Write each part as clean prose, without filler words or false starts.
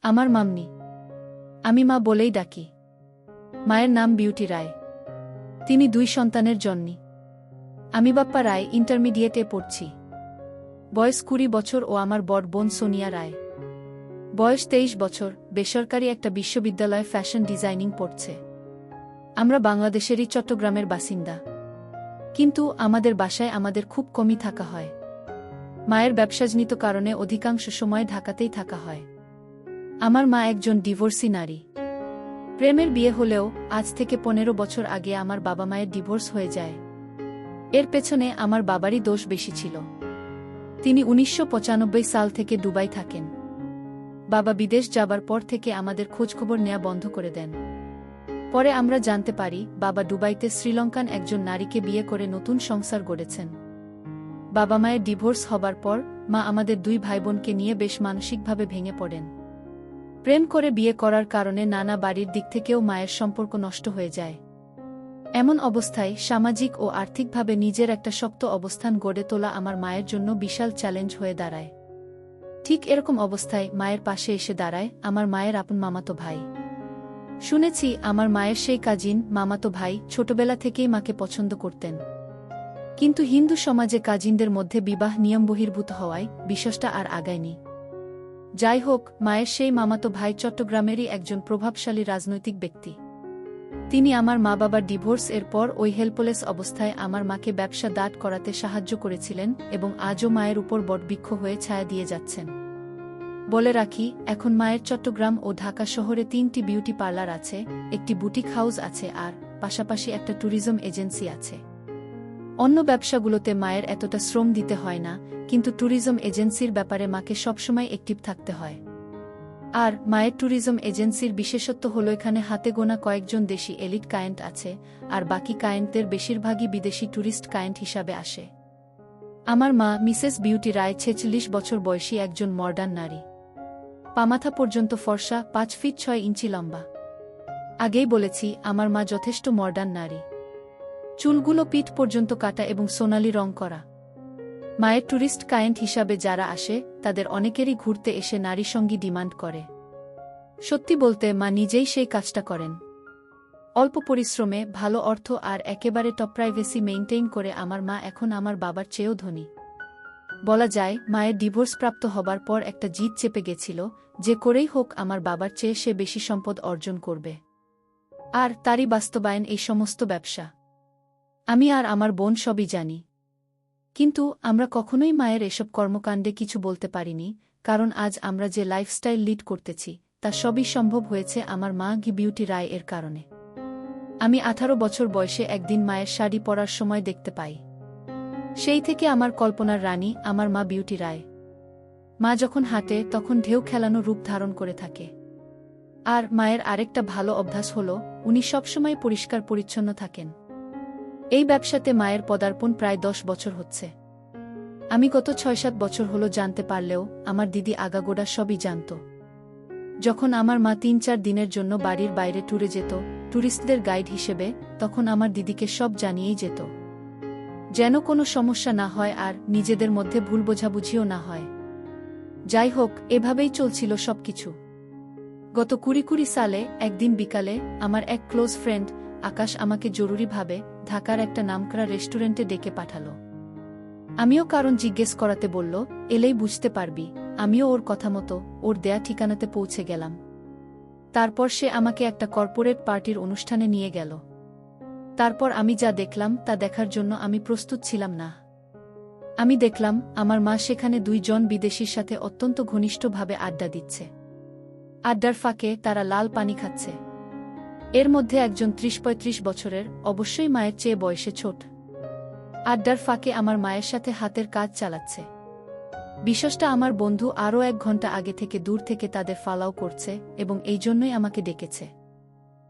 আমার মাম্মি। আমি মা বলেই ডাকি। মায়ের নাম বিউটি রায়। তিনি 2 সন্তানের জননী। আমি বাপ্পা রায়, ইন্টারমিডিয়েটে পড়ছি। বয়স 20 বছর ও আমার বড় বোন সোনিয়া রায়। বয়স 23 বছর, বেসরকারি একটা বিশ্ববিদ্যালয়ে ফ্যাশন ডিজাইনিং পড়ছে। আমরা বাংলাদেশেরই চট্টগ্রামের বাসিন্দা। কিন্তু আমাদের বাসায় আমাদের খুব কমই থাকা হয়। মায়ের ব্যবসাজনিত কারণে অধিকাংশ সময় ঢাকাতেই থাকা হয়। আমার মা একজন ডিভোর্সি নারী। প্রেমের বিয়ে হলেও আজ থেকে 15 বছর আগে আমার বাবা মায়ের ডিভোর্স হয়ে যায়। এর পেছনে আমার বাবারই দোষ বেশি ছিল। তিনি 1995 সাল থেকে দুবাই থাকেন। বাবা বিদেশ যাবার পর থেকে আমাদের খোঁজখবর নেওয়া বন্ধ করে দেন। পরে আমরা জানতে পারি বাবা দুবাইতে শ্রীলঙ্কান একজন নারীকে বিয়ে করে নতুন সংসার গড়েছেন। বাবা মায়ের ডিভোর্স হবার পর মা আমাদের 2 ভাইবোনকে নিয়ে বেশ মানসিকভাবে ভেঙে পড়েন। প্রেম করে বিয়ে করার কারণে নানা বাড়ির দিক থেকেও মায়ের সম্পর্ক নষ্ট হয়ে যায়। এমন অবস্থায় সামাজিক ও আর্থিকভাবে নিজের একটা শক্ত অবস্থান গড়ে তোলা আমার মায়ের জন্য বিশাল চ্যালেঞ্জ হয়ে দাঁড়ায়। ঠিক এরকম অবস্থায় মায়ের পাশে এসে দাঁড়ায় আমার মায়ের আপন মামাতো ভাই। শুনেছি আমার মায়ের সেই কাজিন মামাতো ভাই ছোটবেলা থেকেই মাকে পছন্দ করতেন। কিন্তু হিন্দু সমাজে কাজিনদের মধ্যে বিবাহ নিয়ম বহির্ভূত হওয়ায় বিষয়টা আর আগায়নি। যাই হোক, মায়ের সেই মামাতো ভাই চট্টগ্রামেরই একজন প্রভাবশালী রাজনৈতিক ব্যক্তি। তিনি আমার মা বাবার ডিভোর্স এর পর ওই হেল্পলেস অবস্থায় আমার মাকে ব্যবসা দাঁড় করাতে সাহায্য করেছিলেন এবং আজও মায়ের উপর বটবৃক্ষ হয়ে ছায়া দিয়ে যাচ্ছেন। বলে রাখি, এখন মায়ের চট্টগ্রাম ও ঢাকা শহরে 3টি বিউটি পার্লার আছে, একটি বুটিক হাউস আছে আর পাশাপাশি একটা ট্যুরিজম এজেন্সি আছে। অন্য ব্যবসাগুলোতে মায়ের এতটা শ্রম দিতে হয় না, কিন্তু ট্যুরিজম এজেন্সির ব্যাপারে মাকে সবসময় অ্যাক্টিভ থাকতে হয়। আর মায়ের ট্যুরিজম এজেন্সির বিশেষত্ব হলো এখানে হাতে গোনা কয়েকজন দেশি এলিট ক্লায়েন্ট আছে, আর বাকি ক্লায়েন্টদের বেশিরভাগই বিদেশি ট্যুরিস্ট ক্লায়েন্ট হিসাবে আসে। আমার মা মিসেস বিউটি রায় 46 বছর বয়সী একজন মডার্ন নারী। পামাথা পর্যন্ত ফর্সা, 5 ফিট 6 ইঞ্চি লম্বা। আগেই বলেছি আমার মা যথেষ্ট মডার্ন নারী। চুলগুলো পিঠ পর্যন্ত কাটা এবং সোনালি রং করা। মায়ের ট্যুরিস্ট ক্লায়েন্ট হিসাবে যারা আসে তাদের অনেকেরই ঘুরতে এসে নারী সঙ্গী ডিমান্ড করে। সত্যি বলতে মা নিজেই সেই কাজটা করেন। অল্প পরিশ্রমে, ভালো অর্থ আর একেবারে টপ প্রাইভেসি মেইনটেইন করে আমার মা এখন আমার বাবার চেয়েও ধনী। বলা যায় মায়ের ডিভোর্স প্রাপ্ত হবার পর একটা জিদ চেপে গেছিল, যে করেই হোক আমার বাবার চেয়ে সে বেশি সম্পদ অর্জন করবে। আর তারই বাস্তবায়ন এই সমস্ত ব্যবসা। আমি আর আমার বোন সবই জানি। কিন্তু আমরা কখনোই মায়ের এসব কর্মকাণ্ডে কিছু বলতে পারিনি, কারণ আজ আমরা যে লাইফস্টাইল লিড করতেছি তা সবই সম্ভব হয়েছে আমার মা বিউটি রায় এর কারণে। আমি 18 বছর বয়সে একদিন মায়ের শাড়ি পরার সময় দেখতে পাই। সেই থেকে আমার কল্পনার রানী আমার মা বিউটি রায়। মা যখন হাঁটে তখন ঢেউ খেলানো রূপ ধারণ করে থাকে। আর মায়ের আরেকটা ভালো অভ্যাস হল উনি সবসময় পরিষ্কার পরিচ্ছন্ন থাকেন। এই ব্যবসাতে মায়ের পদার্পণ প্রায় 10 বছর হচ্ছে। আমি গত 6-7 বছর হলো জানতে পারলেও আমার দিদি আগাগোড়া সবই জানত। যখন আমার মা 3-4 দিনের জন্য বাড়ির বাইরে ট্যুরে যেত ট্যুরিস্টদের গাইড হিসেবে, তখন আমার দিদিকে সব জানিয়েই যেত, যেন কোনো সমস্যা না হয় আর নিজেদের মধ্যে ভুল বোঝাবুঝিও না হয়। যাই হোক, এভাবেই চলছিল সবকিছু। গত 2020 সালে একদিন বিকালে আমার এক ক্লোজ ফ্রেন্ড আকাশ আমাকে জরুরিভাবে ঢাকার একটা নামকরা রেস্টুরেন্টে ডেকে পাঠালো। আমিও কারণ জিজ্ঞেস করাতে বলল, এলেই বুঝতে পারবি। আমিও ওর কথা মতো ওর দেয়া ঠিকানাতে পৌঁছে গেলাম। তারপর সে আমাকে একটা কর্পোরেট পার্টির অনুষ্ঠানে নিয়ে গেল। তারপর আমি যা দেখলাম তা দেখার জন্য আমি প্রস্তুত ছিলাম না। আমি দেখলাম আমার মা সেখানে 2 জন বিদেশির সাথে অত্যন্ত ঘনিষ্ঠভাবে আড্ডা দিচ্ছে। আড্ডার ফাঁকে তারা লাল পানি খাচ্ছে। এর মধ্যে একজন 30-35 বছরের, অবশ্যই মায়ের চেয়ে বয়সে ছোট। আড্ডার ফাঁকে আমার মায়ের সাথে হাতের কাজ চালাচ্ছে। বিষয়টা আমার বন্ধু আরও 1 ঘন্টা আগে থেকে দূর থেকে তাদের ফলো করছে এবং এই জন্যই আমাকে ডেকেছে।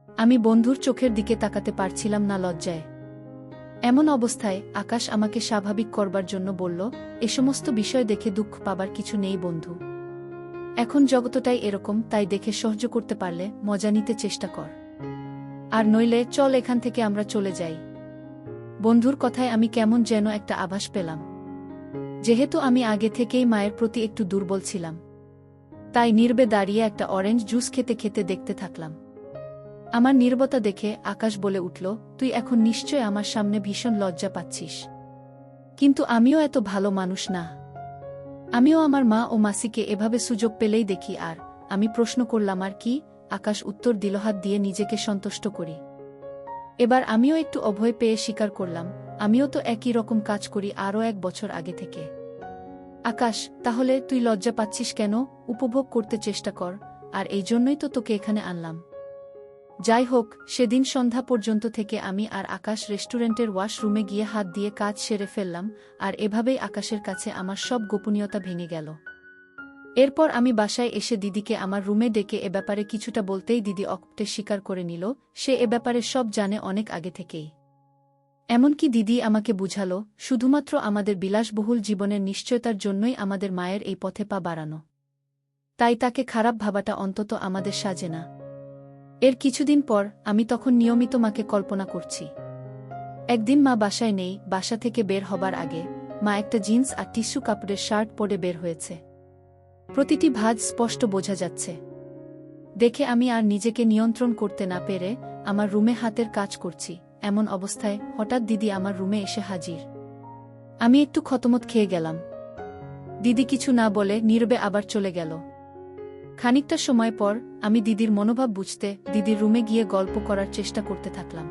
আমি বন্ধুর চোখের দিকে তাকাতে পারছিলাম না লজ্জায়। এমন অবস্থায় আকাশ আমাকে স্বাভাবিক করবার জন্য বলল, এ সমস্ত বিষয় দেখে দুঃখ পাবার কিছু নেই বন্ধু। এখন জগতটাই এরকম, তাই দেখে সহ্য করতে পারলে মজা নিতে চেষ্টা কর। আর নইলে চল এখান থেকে আমরা চলে যাই। বন্ধুর কথায় আমি কেমন যেন একটা আভাস পেলাম। যেহেতু আমি আগে থেকেই মায়ের প্রতি একটু দুর্বল ছিলাম, তাই নীরবে দাঁড়িয়ে একটা অরেঞ্জ জুস খেতে খেতে দেখতে থাকলাম। আমার নীরবতা দেখে আকাশ বলে উঠল, তুই এখন নিশ্চয় আমার সামনে ভীষণ লজ্জা পাচ্ছিস। কিন্তু আমিও এত ভালো মানুষ না। আমিও আমার মা ও মাসিকে এভাবে সুযোগ পেলেই দেখি। আর আমি প্রশ্ন করলাম, আর কি? আকাশ উত্তর দিল, হাত দিয়ে নিজেকে সন্তুষ্ট করি। এবার আমিও একটু অভয় পেয়ে স্বীকার করলাম, আমিও তো একই রকম কাজ করি আরও 1 বছর আগে থেকে। আকাশ, তাহলে তুই লজ্জা পাচ্ছিস কেন? উপভোগ করতে চেষ্টা কর, আর এই জন্যই তো তোকে এখানে আনলাম। যাই হোক, সেদিন সন্ধ্যা পর্যন্ত থেকে আমি আর আকাশ রেস্টুরেন্টের ওয়াশরুমে গিয়ে হাত দিয়ে কাজ সেরে ফেললাম, আর এভাবেই আকাশের কাছে আমার সব গোপনীয়তা ভেঙে গেল। এরপর আমি বাসায় এসে দিদিকে আমার রুমে ডেকে এ ব্যাপারে কিছুটা বলতেই দিদি অকপটে স্বীকার করে নিল, সে এ ব্যাপারে সব জানে অনেক আগে থেকেই। এমনকি দিদি আমাকে বুঝালো, শুধুমাত্র আমাদের বিলাসবহুল জীবনের নিশ্চয়তার জন্যই আমাদের মায়ের এই পথে পা বাড়ানো। তাই তাকে খারাপ ভাবাটা অন্তত আমাদের সাজে না। এর কিছুদিন পর আমি তখন নিয়মিত মাকে কল্পনা করছি। একদিন মা বাসায় নেই, বাসা থেকে বের হবার আগে মা একটা জিন্স আর টিস্যু কাপড়ের শার্ট পরে বের হয়েছে। প্রতিটি ভাঁজ স্পষ্ট বোঝা যাচ্ছে। দেখে আমি আর নিজেকে নিয়ন্ত্রণ করতে না পেরে আমার রুমে হাতের কাজ করছি। এমন অবস্থায় হঠাৎ দিদি আমার রুমে এসে হাজির। আমি একটু খতমত খেয়ে গেলাম। দিদি কিছু না বলে নীরবে আবার চলে গেল। খানিকটা সময় পর আমি দিদির মনোভাব বুঝতে দিদির রুমে গিয়ে গল্প করার চেষ্টা করতে থাকলাম।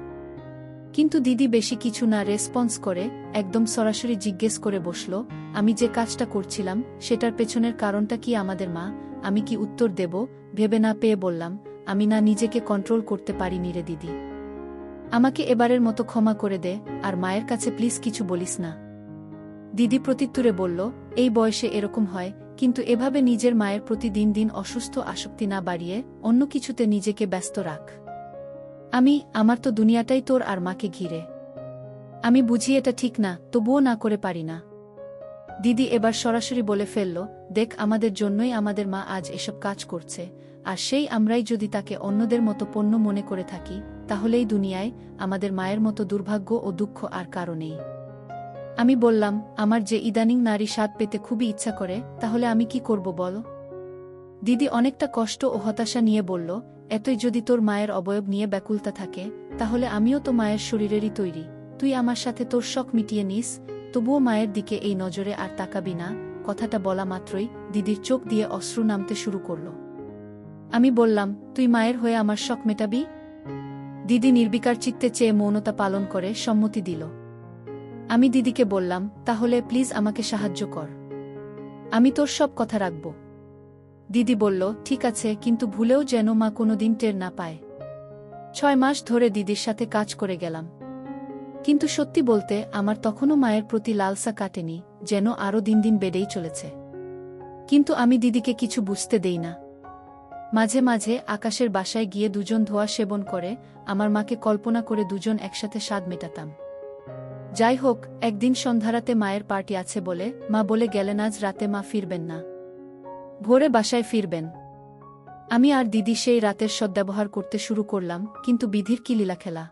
কিন্তু দিদি বেশি কিছু না রেসপন্স করে একদম সরাসরি জিজ্ঞেস করে বসল, আমি যে কাজটা করছিলাম সেটার পেছনের কারণটা কি আমাদের মা? আমি কি উত্তর দেব ভেবে না পেয়ে বললাম, আমি না নিজেকে কন্ট্রোল করতে পারিনি রে দিদি। আমাকে এবারের মতো ক্ষমা করে দে, আর মায়ের কাছে প্লিজ কিছু বলিস না। দিদি প্রত্যুত্তরে বলল, এই বয়সে এরকম হয়, কিন্তু এভাবে নিজের মায়ের প্রতি দিন দিন অসুস্থ আসক্তি না বাড়িয়ে অন্য কিছুতে নিজেকে ব্যস্ত রাখ। আমার তো দুনিয়াটাই তোর আর মাকে ঘিরে। আমি বুঝি এটা ঠিক না, তবুও না করে পারি না। দিদি এবার সরাসরি বলে ফেলল, দেখ, আমাদের জন্যই আমাদের মা আজ এসব কাজ করছে, আর সেই আমরাই যদি তাকে অন্যদের মতো পণ্য মনে করে থাকি, তাহলেই দুনিয়ায় আমাদের মায়ের মতো দুর্ভাগ্য ও দুঃখ আর কারো নেই। আমি বললাম, আমার যে ইদানিং নারী স্বাদ পেতে খুবই ইচ্ছা করে, তাহলে আমি কি করব বল? দিদি অনেকটা কষ্ট ও হতাশা নিয়ে বলল, এতই যদি তোর মায়ের অবয়ব নিয়ে ব্যাকুলতা থাকে, তাহলে আমিও তো মায়ের শরীরেরই তৈরি। তুই আমার সাথে তোর শখ মিটিয়ে নিস, তবুও মায়ের দিকে এই নজরে আর তাকাবি না। কথাটা বলা মাত্রই দিদির চোখ দিয়ে অশ্রু নামতে শুরু করল। আমি বললাম, তুই মায়ের হয়ে আমার শখ মেটাবি? দিদি নির্বিকার চিত্তে চেয়ে মৌনতা পালন করে সম্মতি দিল। আমি দিদিকে বললাম, তাহলে প্লিজ আমাকে সাহায্য কর, আমি তোর সব কথা রাখব। দিদি বলল, ঠিক আছে, কিন্তু ভুলেও যেন মা কোনোদিন টের না পায়। 6 মাস ধরে দিদির সাথে কাজ করে গেলাম, কিন্তু সত্যি বলতে আমার তখনও মায়ের প্রতি লালসা কাটেনি, যেন আরও দিন দিন বেড়েই চলেছে। কিন্তু আমি দিদিকে কিছু বুঝতে দেই না। মাঝে মাঝে আকাশের বাসায় গিয়ে দুজন ধোয়া সেবন করে আমার মাকে কল্পনা করে দুজন একসাথে স্বাদ মেটাতাম। যাই হোক, একদিন সন্ধ্যারাতে মায়ের পার্টি আছে বলে মা বলে গেলেন আজ রাতে মা ফিরবেন না, ভোরে বাসায় ফিরবেন। আমি আর দিদি সেই রাতের সদ্ব্যবহার করতে শুরু করলাম, কিন্তু বিধির কি লীলাখেলা!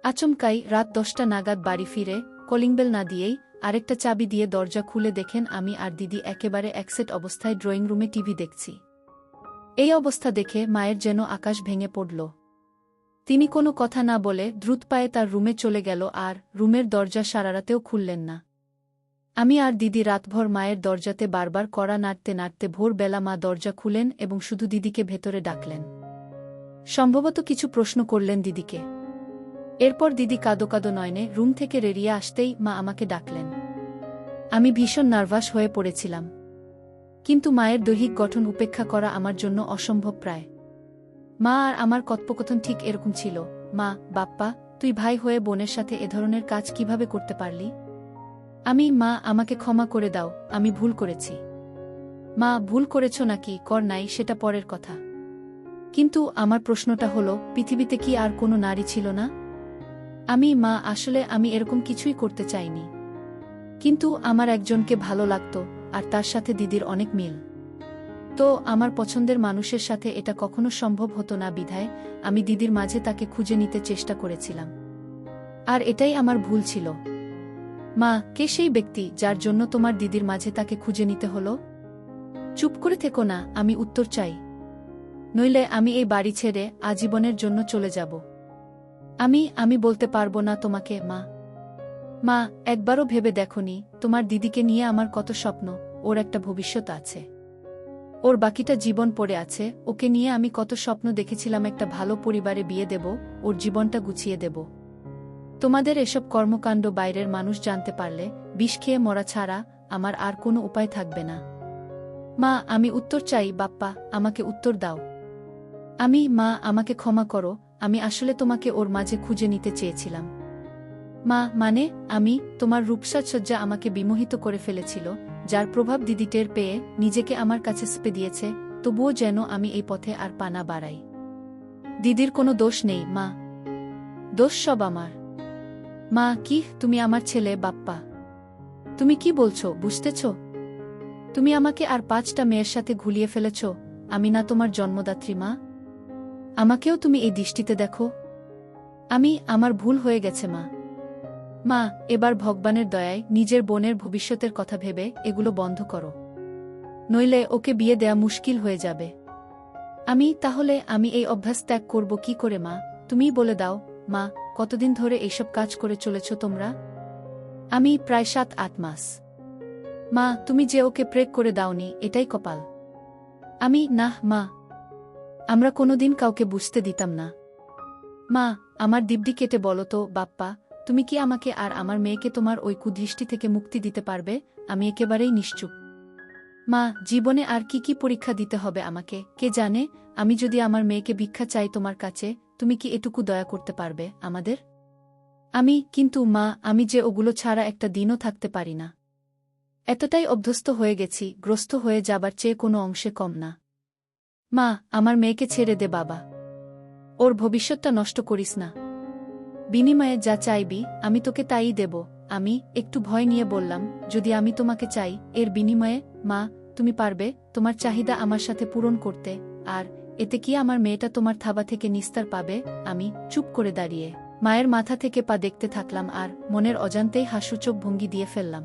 আচমকাই রাত 10টা নাগাদ বাড়ি ফিরে কলিংবেল না দিয়েই আরেকটা চাবি দিয়ে দরজা খুলে দেখেন আমি আর দিদি একেবারে একসেট অবস্থায় ড্রয়িং রুমে টিভি দেখছি। এই অবস্থা দেখে মায়ের যেন আকাশ ভেঙে পড়ল। তিনি কোনো কথা না বলে দ্রুত পায়ে তার রুমে চলে গেল, আর রুমের দরজা সারারাতেও খুললেন না। আমি আর দিদি রাতভর মায়ের দরজাতে বারবার কড়া নাড়তে নাড়তে ভোরবেলা মা দরজা খুলেন এবং শুধু দিদিকে ভেতরে ডাকলেন। সম্ভবত কিছু প্রশ্ন করলেন দিদিকে। এরপর দিদি কাঁদো কাঁদো নয়নে রুম থেকে বেরিয়ে আসতেই মা আমাকে ডাকলেন। আমি ভীষণ নার্ভাস হয়ে পড়েছিলাম, কিন্তু মায়ের দৈহিক গঠন উপেক্ষা করা আমার জন্য অসম্ভব প্রায়। মা আর আমার কথোপকথন ঠিক এরকম ছিল, মা, বাপ্পা, তুই ভাই হয়ে বোনের সাথে এ ধরনের কাজ কিভাবে করতে পারলি? মা, আমাকে ক্ষমা করে দাও, আমি ভুল করেছি। মা, ভুল করেছ নাকি কর নাই সেটা পরের কথা, কিন্তু আমার প্রশ্নটা হলো, পৃথিবীতে কি আর কোনো নারী ছিল না? মা, আসলে আমি এরকম কিছুই করতে চাইনি, কিন্তু আমার একজনকে ভালো লাগতো, আর তার সাথে দিদির অনেক মিল। তো আমার পছন্দের মানুষের সাথে এটা কখনো সম্ভব হতো না, বিধায় আমি দিদির মাঝে তাকে খুঁজে নিতে চেষ্টা করেছিলাম। আর এটাই আমার ভুল ছিল। মা, কে সেই ব্যক্তি যার জন্য তোমার দিদির মাঝে তাকে খুঁজে নিতে হলো? চুপ করে থেকো না, আমি উত্তর চাই। নইলে আমি এই বাড়ি ছেড়ে আজীবনের জন্য চলে যাব। আমি বলতে পারবো না তোমাকে মা। মা, একবারও ভেবে দেখোনি তোমার দিদিকে নিয়ে আমার কত স্বপ্ন, ওর একটা ভবিষ্যৎ আছে, ওর বাকিটা জীবন পড়ে আছে, ওকে নিয়ে আমি কত স্বপ্ন দেখেছিলাম, একটা ভালো পরিবারে বিয়ে দেব, ওর জীবনটা গুছিয়ে দেব। তোমাদের এসব কর্মকাণ্ড বাইরের মানুষ জানতে পারলে বিষ খেয়ে মরা ছাড়া আমার আর কোনো উপায় থাকবে না। মা, আমি উত্তর চাই বাপ্পা, আমাকে উত্তর দাও। মা, আমাকে ক্ষমা করো, আমি আসলে তোমাকে ওর মাঝে খুঁজে নিতে চেয়েছিলাম। মা, মানে তোমার রূপসাজসজ্জা আমাকে বিমোহিত করে ফেলেছিল, যার প্রভাব দিদি টের পেয়ে নিজেকে আমার কাছে স্পে দিয়েছে, তবুও যেন আমি এই পথে আর পা না বাড়াই। দিদির কোনো দোষ নেই মা, দোষ সব আমার। মা, কি তুমি আমার ছেলে বাপ্পা? তুমি কি বলছো বুঝতেছ? তুমি আমাকে আর 5টা মেয়ের সাথে ঘুলিয়ে ফেলেছ, আমি না তোমার জন্মদাত্রী মা? আমাকেও তুমি এই দৃষ্টিতে দেখো। আমার ভুল হয়ে গেছে মা। মা, এবার ভগবানের দয়ায় নিজের বোনের ভবিষ্যতের কথা ভেবে এগুলো বন্ধ করো, নইলে ওকে বিয়ে দেয়া মুশকিল হয়ে যাবে। তাহলে আমি এই অভ্যাস ত্যাগ করব কি করে মা? তুমিই বলে দাও মা, কতদিন ধরে এইসব কাজ করে চলেছ তোমরা? প্রায় 7-8 মাস। মা, তুমি যে ওকে প্রেগ করে দাওনি এটাই কপাল। না মা, আমরা কোনোদিন কাউকে বুঝতে দিতাম না। মা, আমার দিব্যি কেটে বলো তো বাপ্পা, তুমি কি আমাকে আর আমার মেয়েকে তোমার ওই কুদৃষ্টি থেকে মুক্তি দিতে পারবে? আমি একেবারেই নিশ্চুপ। মা, জীবনে আর কি কি পরীক্ষা দিতে হবে আমাকে কে জানে। আমি যদি আমার মেয়েকে ভিক্ষা চাই তোমার কাছে, তুমি কি এটুকু দয়া করতে পারবে আমাদের? কিন্তু মা, আমি যে ওগুলো ছাড়া একটা দিনও থাকতে পারি না। এতটাই অভ্যস্ত হয়ে গেছি, গ্রস্ত হয়ে যাবার চেয়ে কোনো অংশে কম না। মা, আমার মেয়েকে ছেড়ে দে বাবা, ওর ভবিষ্যৎটা নষ্ট করিস না। বিনিময়ে যা চাইবি আমি তোকে তাই দেব। একটু ভয় নিয়ে বললাম, যদি আমি তোমাকে চাই, এর বিনিময়ে মা তুমি পারবে তোমার চাহিদা আমার সাথে পূরণ করতে? আর এতে কি আমার মেয়েটা তোমার থাবা থেকে নিস্তার পাবে? আমি চুপ করে দাঁড়িয়ে মায়ের মাথা থেকে পা দেখতে থাকলাম আর মনের অজান্তেই হাসুচোখ ভঙ্গি দিয়ে ফেললাম।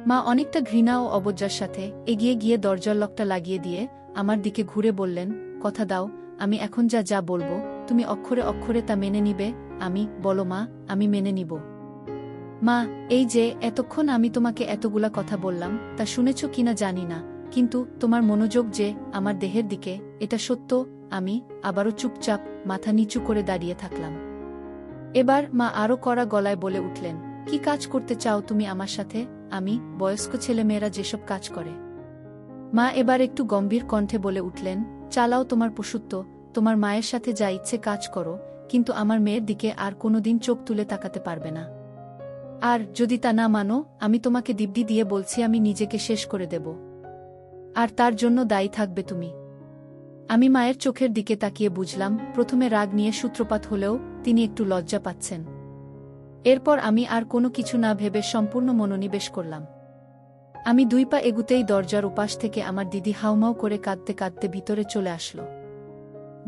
মা অনেকটা ঘৃণা ও অবজ্ঞার সাথে এগিয়ে গিয়ে দরজার লকটা লাগিয়ে দিয়ে আমার দিকে ঘুরে বললেন, কথা দাও আমি এখন যা যা বলবো তুমি অক্ষরে অক্ষরে তা মেনে নিবে। বলো মা, আমি মেনে নিব। মা, এই যে এতক্ষণ আমি তোমাকে এতগুলা কথা বললাম তা শুনেছ কিনা জানি না, কিন্তু তোমার মনোযোগ যে আমার দেহের দিকে, এটা সত্য। আবারও চুপচাপ মাথা নিচু করে দাঁড়িয়ে থাকলাম। এবার মা আরও কড়া গলায় বলে উঠলেন, কি কাজ করতে চাও তুমি আমার সাথে? বয়স্ক ছেলেমেয়েরা যেসব কাজ করে। মা এবার একটু গম্ভীর কণ্ঠে বলে উঠলেন, চালাও তোমার পশুত্ব, তোমার মায়ের সাথে যা ইচ্ছে কাজ করো, কিন্তু আমার মেয়ের দিকে আর কোনোদিন চোখ তুলে তাকাতে পারবে না। আর যদি তা না মানো, আমি তোমাকে দিব্যি দিয়ে বলছি আমি নিজেকে শেষ করে দেব। আর তার জন্য দায়ী থাকবে তুমি। মায়ের চোখের দিকে তাকিয়ে বুঝলাম, প্রথমে রাগ নিয়ে সূত্রপাত হলেও তিনি একটু লজ্জা পাচ্ছেন। এরপর আমি আর কোনো কিছু না ভেবে সম্পূর্ণ মনোনিবেশ করলাম। 2 পা এগুতেই দরজার উপাস থেকে আমার দিদি হাউমাউ করে কাঁদতে কাঁদতে ভিতরে চলে আসলো।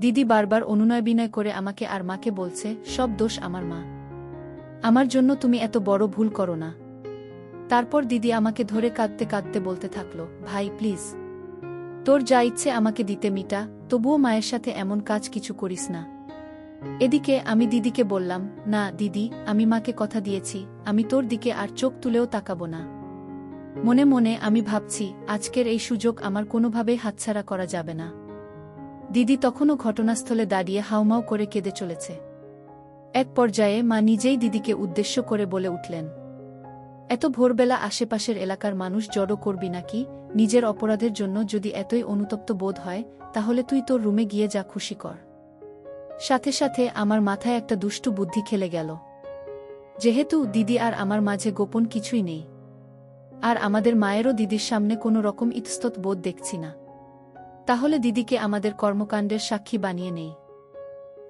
দিদি বারবার অনুনয় বিনয় করে আমাকে আর মাকে বলছে, সব দোষ আমার মা, আমার জন্য তুমি এত বড় ভুল করো না। তারপর দিদি আমাকে ধরে কাঁদতে কাঁদতে বলতে থাকলো, ভাই প্লিজ, তোর যা ইচ্ছে আমাকে দিতে মিটা, তবুও মায়ের সাথে এমন কাজ কিছু করিস না। এদিকে আমি দিদিকে বললাম, না দিদি, আমি মাকে কথা দিয়েছি, আমি তোর দিকে আর চোখ তুলেও তাকাবো না। মনে মনে আমি ভাবছি, আজকের এই সুযোগ আমার কোনোভাবেই হাতছাড়া করা যাবে না। দিদি তখনও ঘটনাস্থলে দাঁড়িয়ে হাউমাউ করে কেঁদে চলেছে। এক পর্যায়ে মা নিজেই দিদিকে উদ্দেশ্য করে বলে উঠলেন, এত ভোরবেলা আশেপাশের এলাকার মানুষ জড়ো করবি নাকি? নিজের অপরাধের জন্য যদি এতই অনুতপ্ত বোধ হয়, তাহলে তুই তোর রুমে গিয়ে যা খুশি কর। সাথে সাথে আমার মাথায় একটা দুষ্টু বুদ্ধি খেলে গেল। যেহেতু দিদি আর আমার মাঝে গোপন কিছুই নেই, আর আমাদের মায়েরও দিদির সামনে কোনো রকম ইতস্তত বোধ দেখছি না, তাহলে দিদিকে আমাদের কর্মকাণ্ডের সাক্ষী বানিয়ে নেই।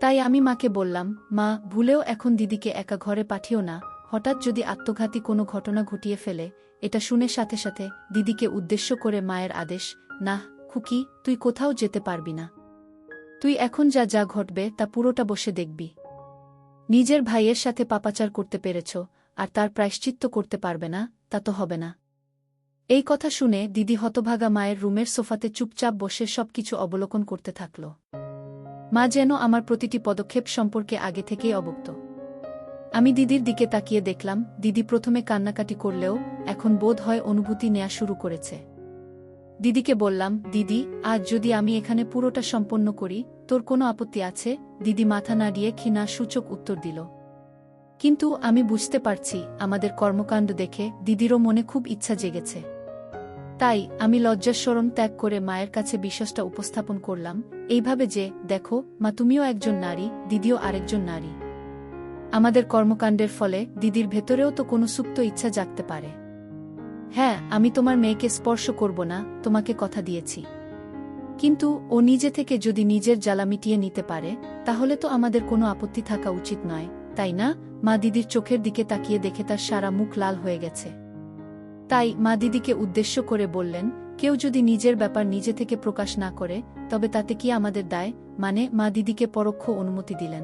তাই আমি মাকে বললাম, মা ভুলেও এখন দিদিকে একা ঘরে পাঠিও না, হঠাৎ যদি আত্মঘাতী কোনো ঘটনা ঘটিয়ে ফেলে। এটা শুনে সাথে সাথে দিদিকে উদ্দেশ্য করে মায়ের আদেশ, না খুকি, তুই কোথাও যেতে পারবি না। তুই এখন যা যা ঘটবে তা পুরোটা বসে দেখবি। নিজের ভাইয়ের সাথে পাপাচার করতে পেরেছ, আর তার প্রায়শ্চিত্ত করতে পারবে না, তা তো হবে না। এই কথা শুনে দিদি হতভাগা মায়ের রুমের সোফাতে চুপচাপ বসে সবকিছু অবলোকন করতে থাকল। মা যেন আমার প্রতিটি পদক্ষেপ সম্পর্কে আগে থেকেই অবগত। আমি দিদির দিকে তাকিয়ে দেখলাম, দিদি প্রথমে কান্নাকাটি করলেও এখন বোধ হয় অনুভূতি নেয়া শুরু করেছে। দিদিকে বললাম, দিদি, আজ যদি আমি এখানে পুরোটা সম্পন্ন করি, তোর কোনো আপত্তি আছে? দিদি মাথা নাড়িয়ে ক্ষীণা সূচক উত্তর দিল। কিন্তু আমি বুঝতে পারছি, আমাদের কর্মকাণ্ড দেখে দিদিরও মনে খুব ইচ্ছা জেগেছে। তাই আমি লজ্জাশরম ত্যাগ করে মায়ের কাছে বিশ্বাসটা উপস্থাপন করলাম, এইভাবে যে, দেখো মা, তুমিও একজন নারী, দিদিও আরেকজন নারী। আমাদের কর্মকাণ্ডের ফলে দিদির ভেতরেও তো কোনো সুপ্ত ইচ্ছা জাগতে পারে। হ্যাঁ, আমি তোমার মেয়েকে স্পর্শ করব না, তোমাকে কথা দিয়েছি। কিন্তু ও নিজে থেকে যদি নিজের জ্বালা মিটিয়ে নিতে পারে, তাহলে তো আমাদের কোনো আপত্তি থাকা উচিত নয়, তাই না? মা দিদির চোখের দিকে তাকিয়ে দেখে তার সারা মুখ লাল হয়ে গেছে। তাই মা দিদিকে উদ্দেশ্য করে বললেন, কেউ যদি নিজের ব্যাপার নিজে থেকে প্রকাশ না করে, তবে তাতে কি আমাদের দায়? মানে, মা দিদিকে পরোক্ষ অনুমতি দিলেন।